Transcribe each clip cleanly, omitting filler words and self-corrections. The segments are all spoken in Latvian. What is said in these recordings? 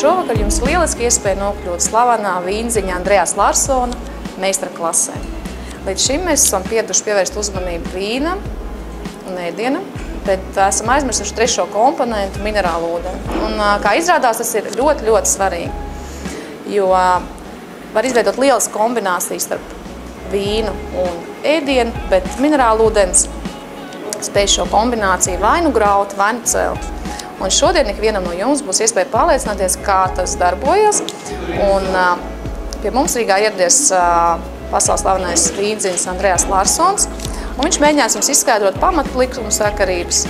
šovakar jums lieliski iespēja nokļūt slavenā vīnziņa Andrejas Larsona meistara klasē. Līdz šim mēs esam pievērst uzmanību vīnam un ēdienam, bet esam aizmirsuši trešo komponentu minerālu ūdeni. Un, kā izrādās, tas ir ļoti, ļoti svarīgi, jo var izveidot lielas kombinācijas starp vīnu un ēdienu, bet minerālu ūdens spēj šo kombināciju vai nu graut, vai nu celt. Un šodien ikvienam no jums būs iespēja pārliecināties, kā tas darbojas. Un pie mums Rīgā ieradies pasaules slavenais vīnziņš Andrejas Larsons. Un viņš mēģinās jums izskaidrot pamatlikumu sakarības,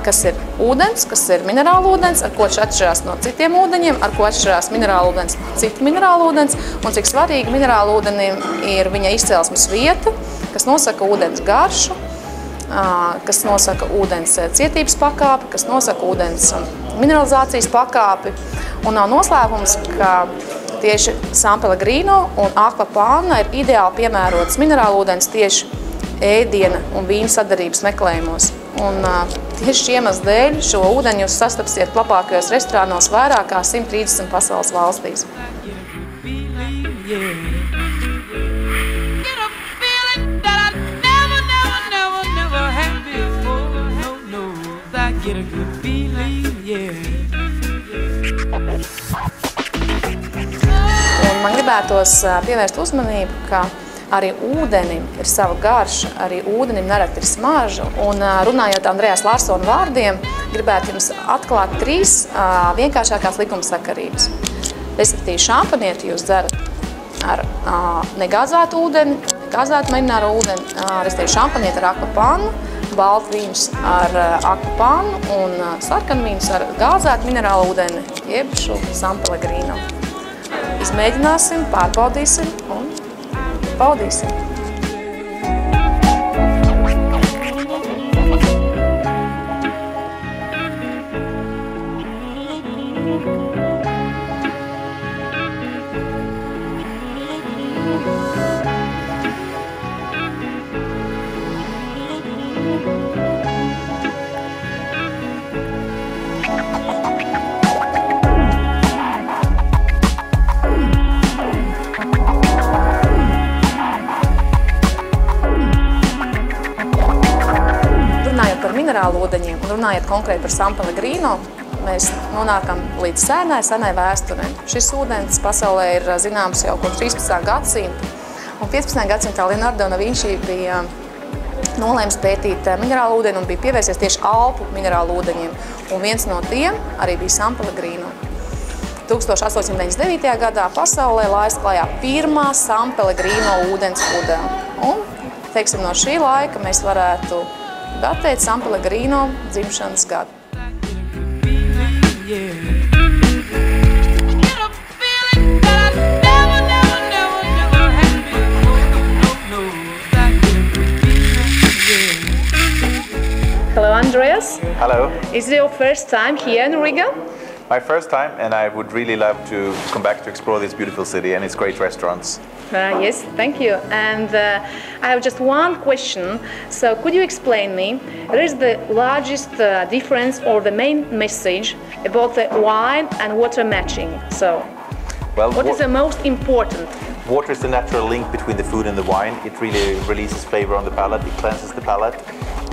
kas ir ūdens, kas ir minerālu ūdens, ar ko viņš atšķirās no citiem ūdeņiem, ar ko atšķirās minerālu ūdens no citu minerālu ūdens, un cik svarīgi minerālu ūdenim ir viņa izcelsmes vieta, kas nosaka ūdens garšu, kas nosaka ūdens cietības pakāpi, kas nosaka ūdens mineralizācijas pakāpi. Un nav noslēpums, ka tieši San Pellegrino un Aquapanna ir ideāli piemērots minerālu ūdens tieši ēdiena un vīna sadarības meklējumos. Un tieši šī iemesla dēļ šo ūdeni jūs sastapsiet labākajos restorānos vairāk kā 130 pasaules valstīs. Un man gribētos pievērst uzmanību, ka arī ūdenim ir sava garša, arī ūdenim nereti ir smarža. Un runājot Andrejas Larsona vārdiem, gribētu jums atklāt 3 vienkāršākās likumsakarības. Respektīvi, šampanieti jūs dzerat ar negāzētu ūdeni, gāzētu minerālu ūdeni, respektīvi šampanieti ar Aquapannu, baltvīns ar Aquapannu un sarkanvīns ar gāzētu minerālu ūdeni, jeb šo San Pellegrino. Izmēģināsim, pārbaudīsim un baudīsim. Minerālu ūdeņiem un runājot konkrēti par San Pellegrino, mēs nonākam līdz senai vēsturei. Šis ūdens pasaulē ir zināms jau kopš 13. gadsimta. Un 15. gadsimtā Leonardo da Vinci bija nolēmis pētīt minerālu ūdeni un bija pievērsies tieši Alpu minerālu ūdeņiem. Un viens no tiem arī bija San Pellegrino. 1899. gadā pasaulē laista klajā pirmā San Pellegrino ūdens pudele. Un, teiksim, no šī laika mēs varētu datēt San Pellegrino dzimšanas gadu. Hello, Andreas. Hello. Is it your first time here in Riga? My first time, and I would really love to come back to explore this beautiful city and its great restaurants. Yes, thank you. And I have just one question. So could you explain me, what is the largest difference or the main message about the wine and water matching? So, well, what is the most important? Water is the natural link between the food and the wine. It really releases flavor on the palate, it cleanses the palate.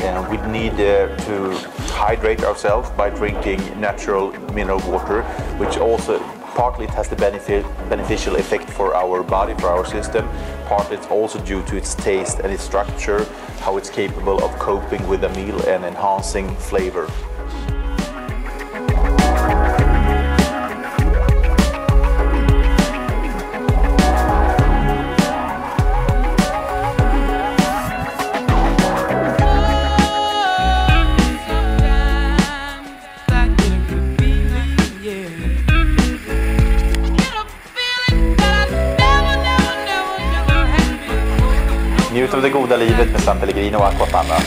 And we need to hydrate ourselves by drinking natural mineral water, which also partly it has the beneficial effect for our body, for our system. Partly it's also due to its taste and its structure, how it's capable of coping with a meal and enhancing flavor. Njut av det goda livet med San Pellegrino och Aquapanna.